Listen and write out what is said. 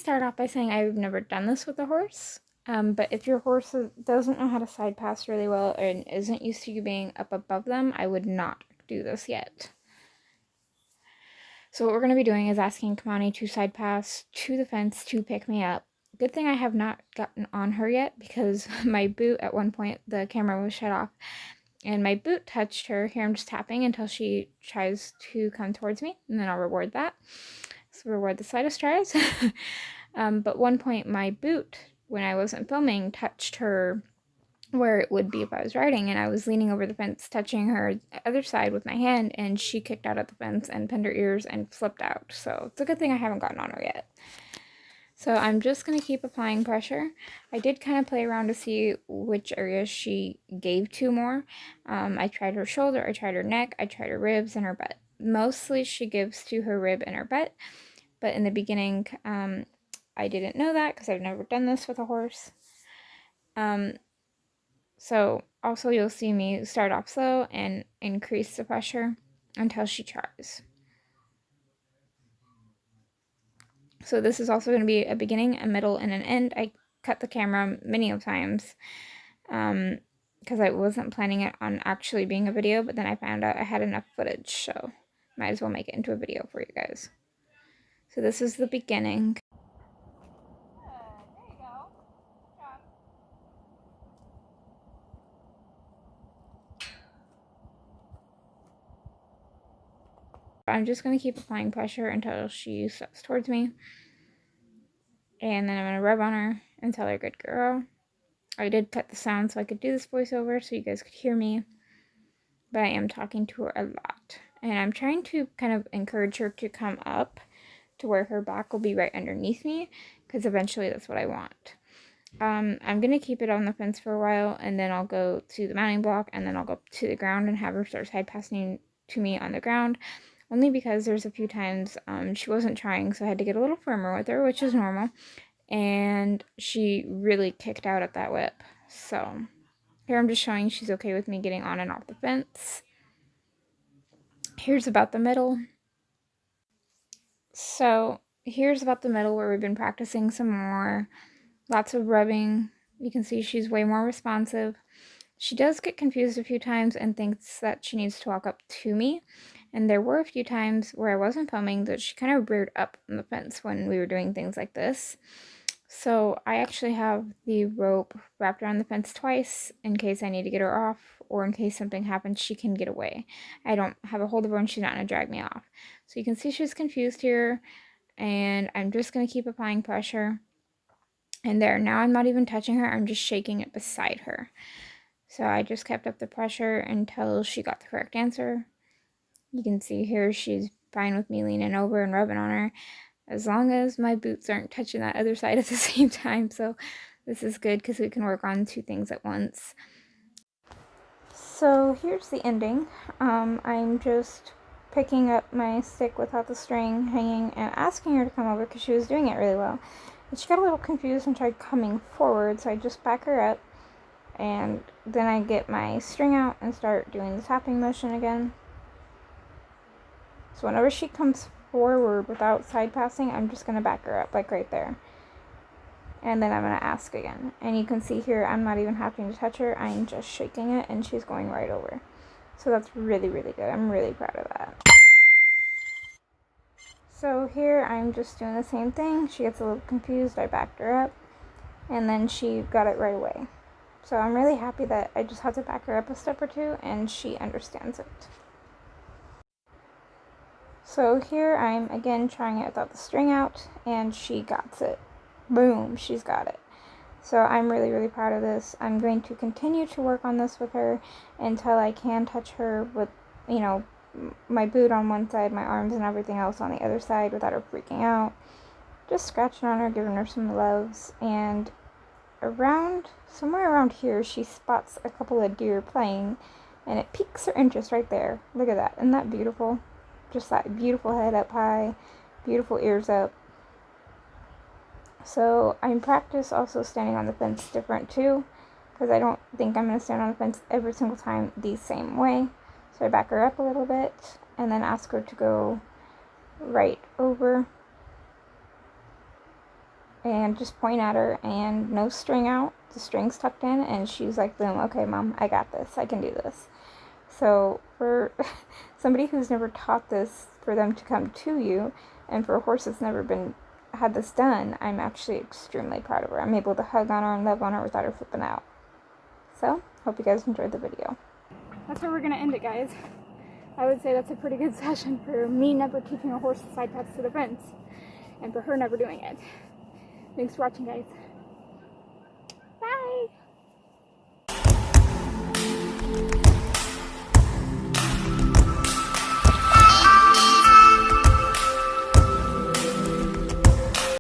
start off by saying I've never done this with a horse, but if your horse doesn't know how to side pass really well and isn't used to you being up above them, I would not do this yet. So what we're going to be doing is asking Kamani to side pass to the fence to pick me up. Good thing I have not gotten on her yet, because my boot, at one point, the camera was shut off, and my boot touched her. Here I'm just tapping until she tries to come towards me, and then I'll reward that. So reward the slightest tries. But one point my boot, when I wasn't filming, touched her where it would be if I was riding, and I was leaning over the fence touching her other side with my hand, and she kicked out at the fence and pinned her ears and flipped out. So it's a good thing I haven't gotten on her yet. So I'm just going to keep applying pressure. I did kind of play around to see which areas she gave to more. I tried her shoulder, I tried her neck, I tried her ribs, and her butt. Mostly she gives to her rib and her butt, but in the beginning I didn't know that because I've never done this with a horse. So also you'll see me start off slow and increase the pressure until she tries. So this is also going to be a beginning, a middle, and an end. I cut the camera many of times because I wasn't planning it on actually being a video, but then I found out I had enough footage, so might as well make it into a video for you guys. So this is the beginning. There you go. Good job. I'm just going to keep applying pressure until she steps towards me. And then I'm going to rub on her and tell her good girl. I did cut the sound so I could do this voiceover so you guys could hear me. But I am talking to her a lot. And I'm trying to kind of encourage her to come up to where her back will be right underneath me, because eventually that's what I want. I'm going to keep it on the fence for a while, and then I'll go to the mounting block, and then I'll go to the ground and have her start side passing to me on the ground. Only because there's a few times she wasn't trying, so I had to get a little firmer with her, which is normal. And she really kicked out at that whip. So here I'm just showing she's okay with me getting on and off the fence. Here's about the middle. So here's about the middle where we've been practicing some more. Lots of rubbing. You can see she's way more responsive. She does get confused a few times and thinks that she needs to walk up to me. And there were a few times where I wasn't filming that she kind of reared up on the fence when we were doing things like this. So I actually have the rope wrapped around the fence twice in case I need to get her off, or in case something happens she can get away. I don't have a hold of her and she's not going to drag me off. So you can see she's confused here, and I'm just going to keep applying pressure. And there, now I'm not even touching her, I'm just shaking it beside her. So I just kept up the pressure until she got the correct answer. You can see here she's fine with me leaning over and rubbing on her, as long as my boots aren't touching that other side at the same time. So this is good because we can work on two things at once. So here's the ending. I'm just picking up my stick without the string hanging and asking her to come over because she was doing it really well. And she got a little confused and tried coming forward, so I just back her up, and then I get my string out and start doing the tapping motion again. So whenever she comes forward without side passing, I'm just going to back her up, like right there. And then I'm going to ask again. And you can see here, I'm not even having to touch her. I'm just shaking it, and she's going right over. So that's really, really good. I'm really proud of that. So here, I'm just doing the same thing. She gets a little confused. I backed her up, and then she got it right away. So I'm really happy that I just had to back her up a step or two, and she understands it. So here I'm again trying it without the string out, and she got it. Boom, she's got it. So I'm really, really proud of this. I'm going to continue to work on this with her until I can touch her with, you know, my boot on one side, my arms and everything else on the other side without her freaking out. Just scratching on her, giving her some loves, and somewhere around here, she spots a couple of deer playing, and it piques her interest right there. Look at that. Isn't that beautiful? Just that beautiful head up high, beautiful ears up. So I practice also standing on the fence different too, because I don't think I'm going to stand on the fence every single time the same way. So I back her up a little bit and then ask her to go right over. and just point at her, and no string out, the string's tucked in, and she's like, boom, okay, Mom, I got this, I can do this. So for somebody who's never taught this, for them to come to you, and for a horse that's never had this done, I'm actually extremely proud of her. I'm able to hug on her and love on her without her flipping out. So, hope you guys enjoyed the video. That's where we're going to end it, guys. I would say that's a pretty good session for me never teaching a horse to side pass to the fence, and for her never doing it. Thanks for watching, guys.